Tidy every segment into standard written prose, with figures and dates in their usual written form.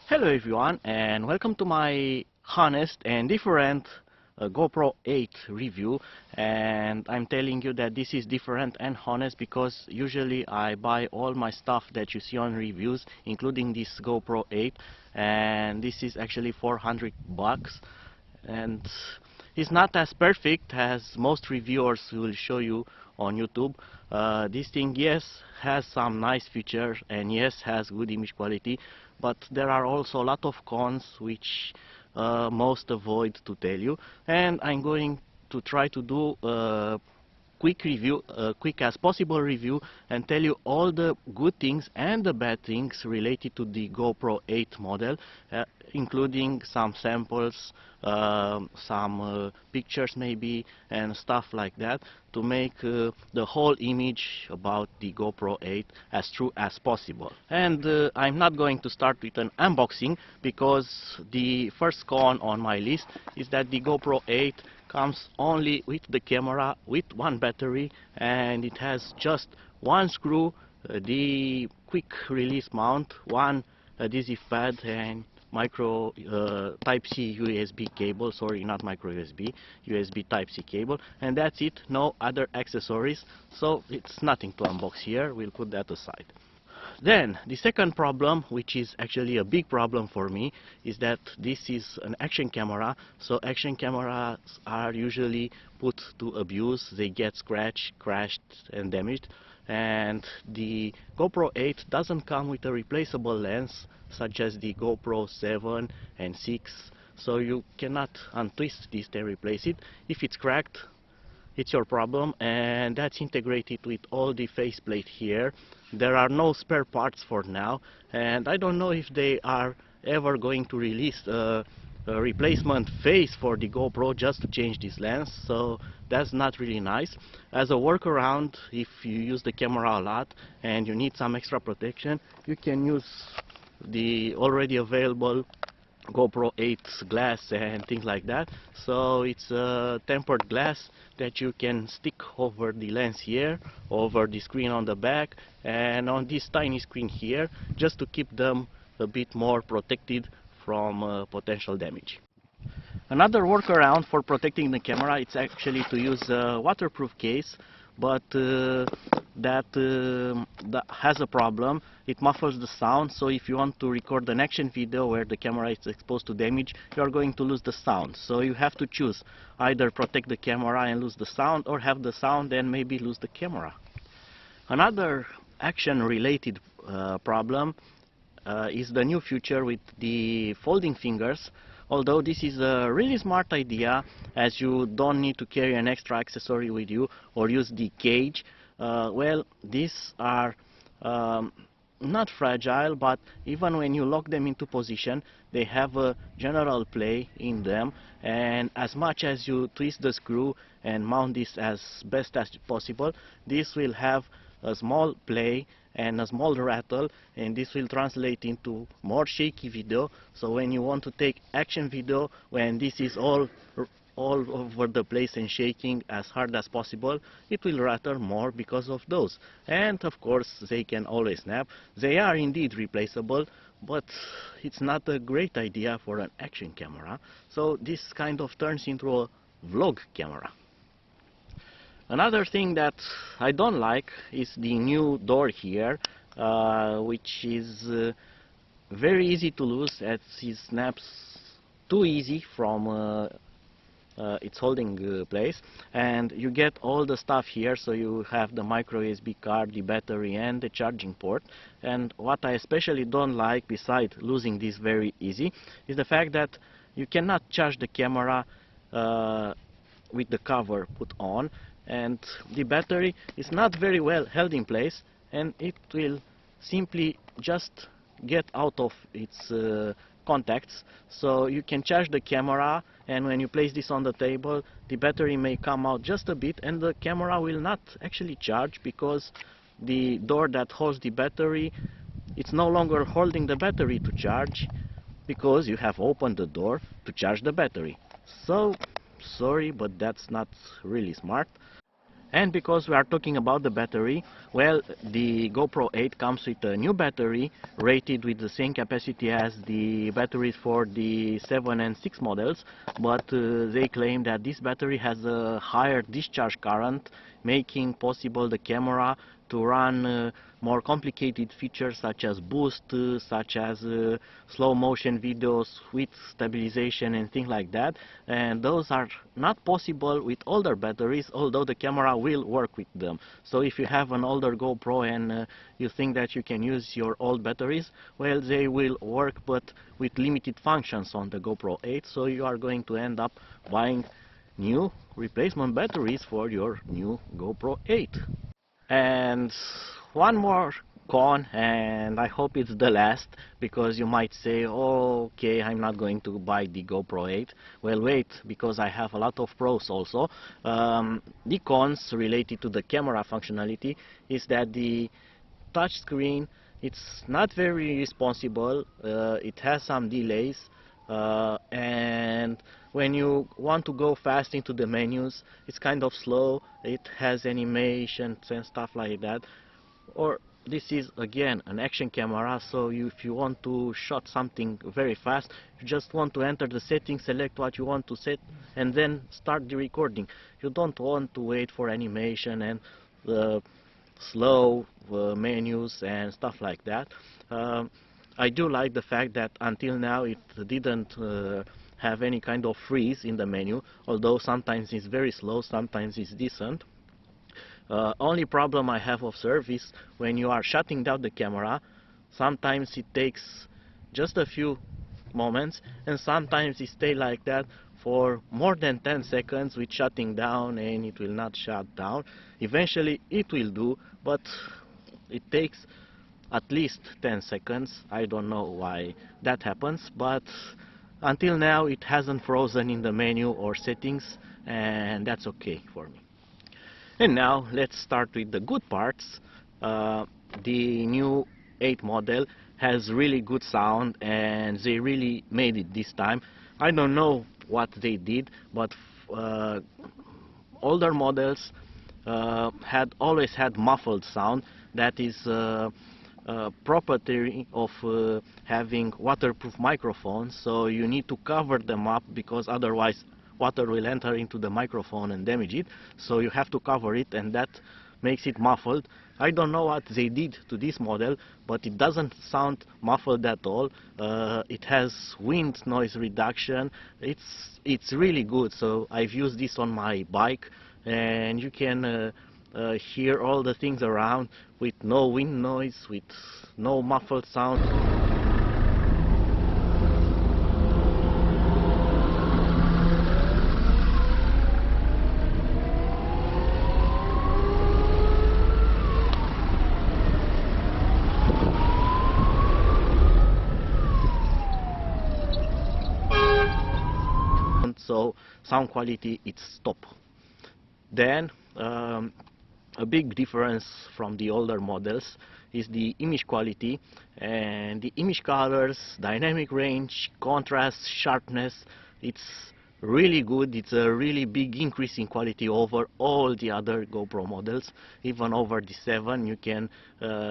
Hello everyone, and welcome to my honest and different GoPro 8 review. And I'm telling you that this is different and honest because usually I buy all my stuff that you see on reviews, including this GoPro 8, and this is actually 400 bucks, and it's not as perfect as most reviewers will show you on YouTube. This thing, yes, has some nice features and yes, has good image quality, but there are also a lot of cons which most avoid to tell you, and I'm going to try to do quick review, quick as possible review, and tell you all the good things and the bad things related to the GoPro 8 model, including some samples, some pictures maybe, and stuff like that, to make the whole image about the GoPro 8 as true as possible. And I'm not going to start with an unboxing, because the first con on my list is that the GoPro 8 comes only with the camera with one battery, and it has just one screw, the quick release mount, one adhesive pad, and micro Type-C USB cable, sorry, not micro USB, USB Type-C cable, and that's it. No other accessories, so it's nothing to unbox here. We'll put that aside. Then the second problem, which is actually a big problem for me, is that this is an action camera. So action cameras are usually put to abuse. They get scratched, crashed, and damaged. And the GoPro 8 doesn't come with a replaceable lens such as the GoPro 7 and 6. So you cannot untwist this and replace it. If it's cracked, it's your problem, and that's integrated with all the faceplate here. There are no spare parts for now, and I don't know if they are ever going to release a replacement face for the GoPro just to change this lens, so that's not really nice. As a workaround, if you use the camera a lot and you need some extra protection, you can use the already available GoPro 8 glass and things like that. So it's a tempered glass that you can stick over the lens here, over the screen on the back, and on this tiny screen here, just to keep them a bit more protected from potential damage. Another workaround for protecting the camera is actually to use a waterproof case, but that has a problem. It muffles the sound, so if you want to record an action video where the camera is exposed to damage, you are going to lose the sound. So you have to choose, either protect the camera and lose the sound, or have the sound and maybe lose the camera. Another action related problem is the new feature with the folding fingers. Although this is a really smart idea, as you don't need to carry an extra accessory with you or use the cage. Well, these are not fragile, but even when you lock them into position, they have a general play in them, and as much as you twist the screw and mount this as best as possible, this will have a small play and a small rattle, and this will translate into more shaky video. So when you want to take action video, when this is all over the place and shaking as hard as possible, it will rattle more because of those. And of course, they can always snap. They are indeed replaceable, but it's not a great idea for an action camera. So this kind of turns into a vlog camera. Another thing that I don't like is the new door here, which is very easy to lose, as it snaps too easy from its holding place, and you get all the stuff here. So you have the micro USB card, the battery, and the charging port. And what I especially don't like, besides losing this very easy, is the fact that you cannot charge the camera with the cover put on, and the battery is not very well held in place, and it will simply just get out of its contacts. So you can charge the camera, and when you place this on the table, the battery may come out just a bit, and the camera will not actually charge, because the door that holds the battery, it's no longer holding the battery to charge, because you have opened the door to charge the battery. So sorry, but that's not really smart. And because we are talking about the battery, well, the GoPro 8 comes with a new battery rated with the same capacity as the batteries for the 7 and 6 models, but they claim that this battery has a higher discharge current, making possible the camera to run more complicated features such as boost, such as slow motion videos with stabilization and things like that. And those are not possible with older batteries, although the camera will work with them. So if you have an older GoPro and you think that you can use your old batteries, well, they will work, but with limited functions on the GoPro 8. So you are going to end up buying new replacement batteries for your new GoPro 8. And one more con, and I hope it's the last, because you might say, oh, okay, I'm not going to buy the GoPro 8. Well, wait, because I have a lot of pros also. The cons related to the camera functionality is that the touch screen, it's not very responsible, it has some delays, and when you want to go fast into the menus, it's kind of slow, it has animations and stuff like that. Or this is again an action camera, so if you want to shot something very fast, you just want to enter the settings, select what you want to set, and then start the recording. You don't want to wait for animation and slow menus and stuff like that. I do like the fact that until now it didn't have any kind of freeze in the menu, although sometimes it's very slow, sometimes it's decent. Only problem I have observed is when you are shutting down the camera, sometimes it takes just a few moments, and sometimes it stays like that for more than 10 seconds with shutting down, and it will not shut down. Eventually it will do, but it takes at least 10 seconds. I don't know why that happens, but until now it hasn't frozen in the menu or settings, and that's okay for me. And now let's start with the good parts. The new 8 model has really good sound, and they really made it this time. I don't know what they did, but older models had always had muffled sound. That is property of having waterproof microphones, so you need to cover them up, because otherwise water will enter into the microphone and damage it. So you have to cover it, and that makes it muffled. I don't know what they did to this model, but it doesn't sound muffled at all. It has wind noise reduction. It's really good. So I've used this on my bike, and you can hear all the things around with no wind noise, with no muffled sound. So sound quality, it's top. Then a big difference from the older models is the image quality, and the image colors, dynamic range, contrast, sharpness. It's really good. It's a really big increase in quality over all the other GoPro models, even over the 7. You can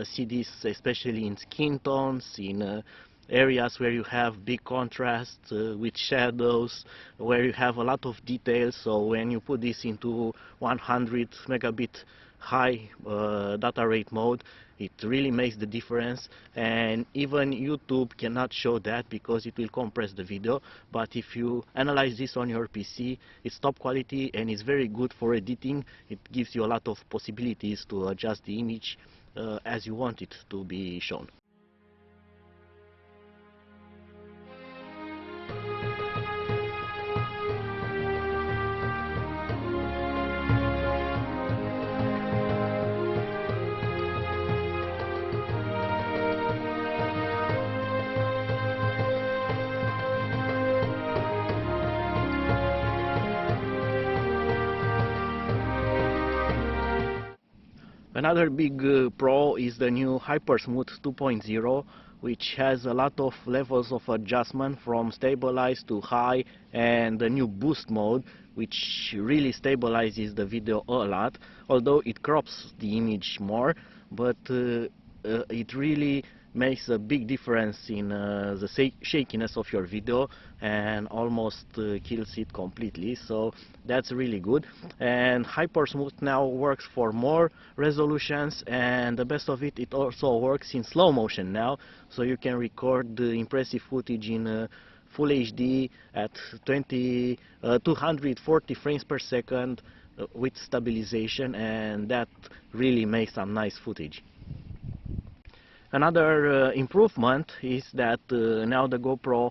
see this especially in skin tones, in areas where you have big contrast with shadows, where you have a lot of details. So when you put this into 100 megabit high data rate mode, it really makes the difference. And even YouTube cannot show that because it will compress the video. But if you analyze this on your PC, it's top quality and it's very good for editing. It gives you a lot of possibilities to adjust the image as you want it to be shown. Another big pro is the new Hypersmooth 2.0, which has a lot of levels of adjustment from stabilize to high, and the new boost mode, which really stabilizes the video a lot, although it crops the image more, but it really makes a big difference in the shakiness of your video, and almost kills it completely. So that's really good. And Hyper Smooth now works for more resolutions, and the best of it, it also works in slow motion now, so you can record the impressive footage in Full HD at 240 frames per second with stabilization, and that really makes some nice footage. Another improvement is that now the GoPro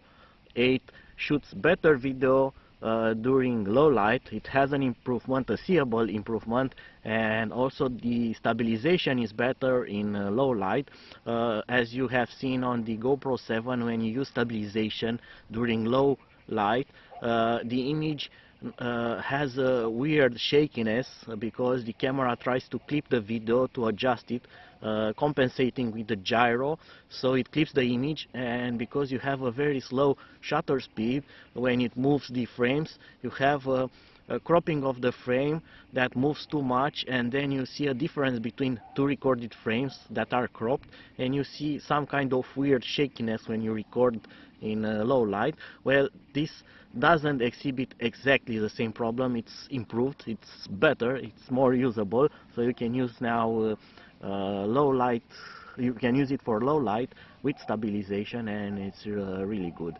8 shoots better video during low light. It has an improvement, a seeable improvement, and also the stabilization is better in low light. As you have seen on the GoPro 7, when you use stabilization during low light, the image has a weird shakiness because the camera tries to clip the video to adjust it, compensating with the gyro, so it clips the image. And because you have a very slow shutter speed when it moves the frames, you have a cropping of the frame that moves too much, and then you see a difference between two recorded frames that are cropped, and you see some kind of weird shakiness when you record in low light. Well, this doesn't exhibit exactly the same problem. It's improved, it's better, it's more usable, so you can use now low light, you can use it for low light with stabilization, and it's really good.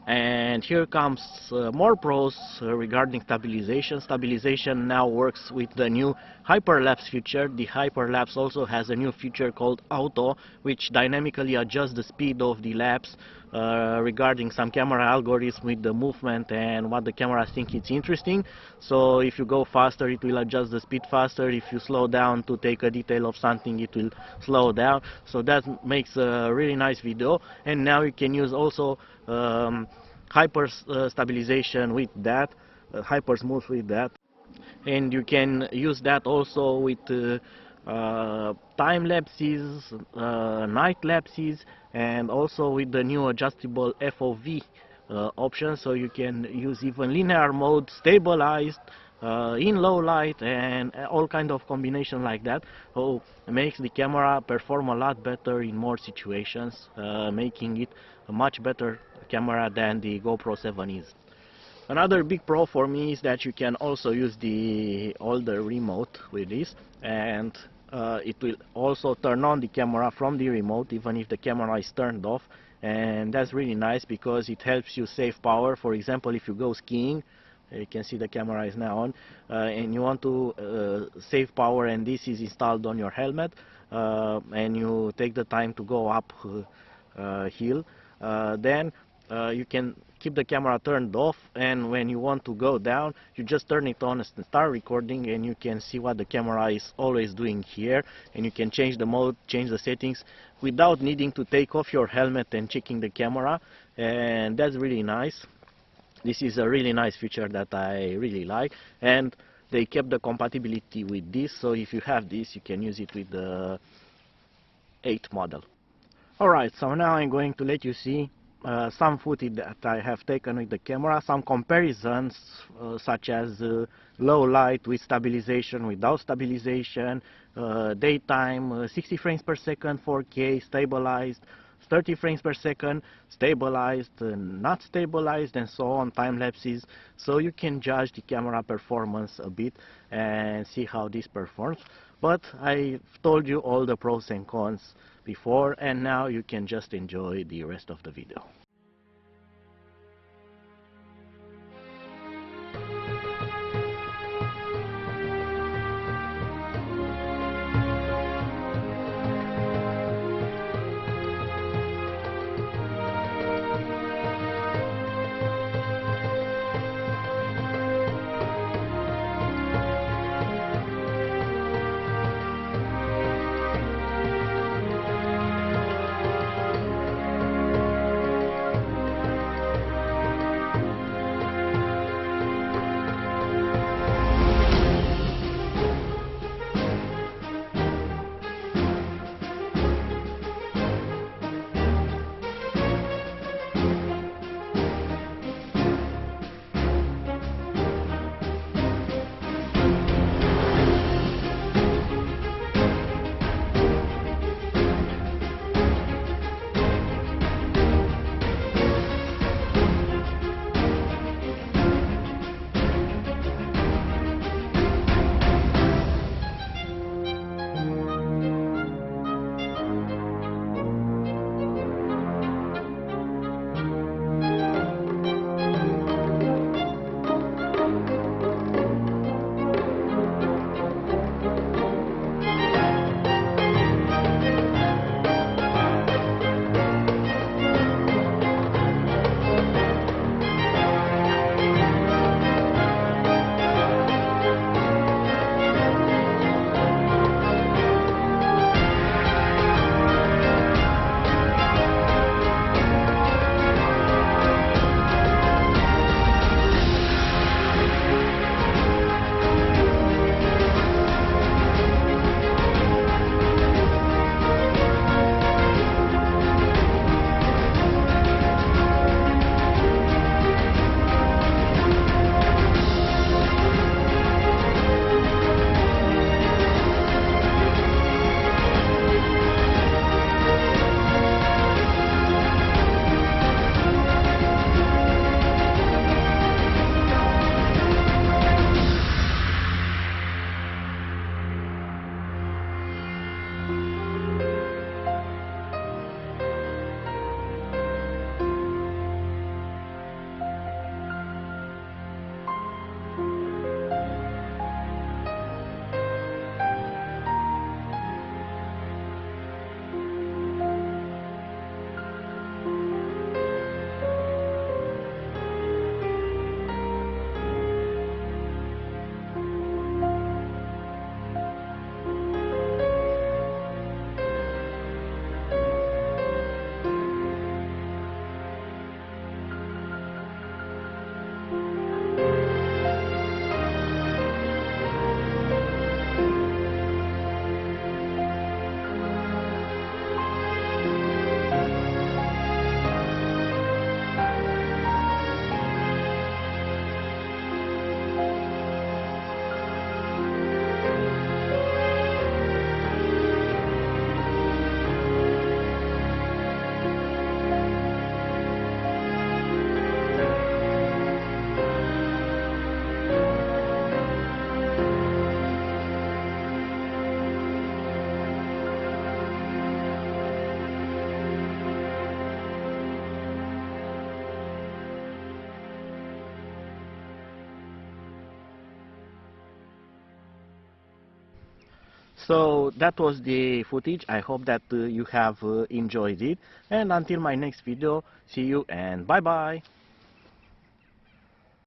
And here comes more pros regarding stabilization. Stabilization now works with the new hyperlapse feature. The hyperlapse also has a new feature called auto, which dynamically adjusts the speed of the lapse regarding some camera algorithm with the movement and what the camera thinks it's interesting. So if you go faster, it will adjust the speed faster. If you slow down to take a detail of something, it will slow down. So that makes a really nice video. And now you can use also hyper stabilization with that, hyper smooth with that, and you can use that also with time lapses, night lapses, and also with the new adjustable FOV option, so you can use even linear mode, stabilized, in low light, and all kind of combination like that. So it makes the camera perform a lot better in more situations, making it a much better camera than the GoPro 7 is. Another big pro for me is that you can also use the older remote with this, and it will also turn on the camera from the remote even if the camera is turned off, and that's really nice because it helps you save power. For example, if you go skiing, you can see the camera is now on, and you want to save power, and this is installed on your helmet, and you take the time to go up hill, then you can keep the camera turned off, and when you want to go down, you just turn it on and start recording, and you can see what the camera is always doing here, and you can change the mode, change the settings without needing to take off your helmet and checking the camera, and that's really nice. This is a really nice feature that I really like, and they kept the compatibility with this, so if you have this, you can use it with the 8 model. Alright, so now I'm going to let you see some footage that I have taken with the camera, some comparisons such as low light with stabilization, without stabilization, daytime, 60 frames per second, 4K, stabilized, 30 frames per second, stabilized, not stabilized, and so on, time lapses, so you can judge the camera performance a bit and see how this performs. But I've told you all the pros and cons before, and now you can just enjoy the rest of the video. So that was the footage. I hope that you have enjoyed it, and until my next video, see you and bye bye.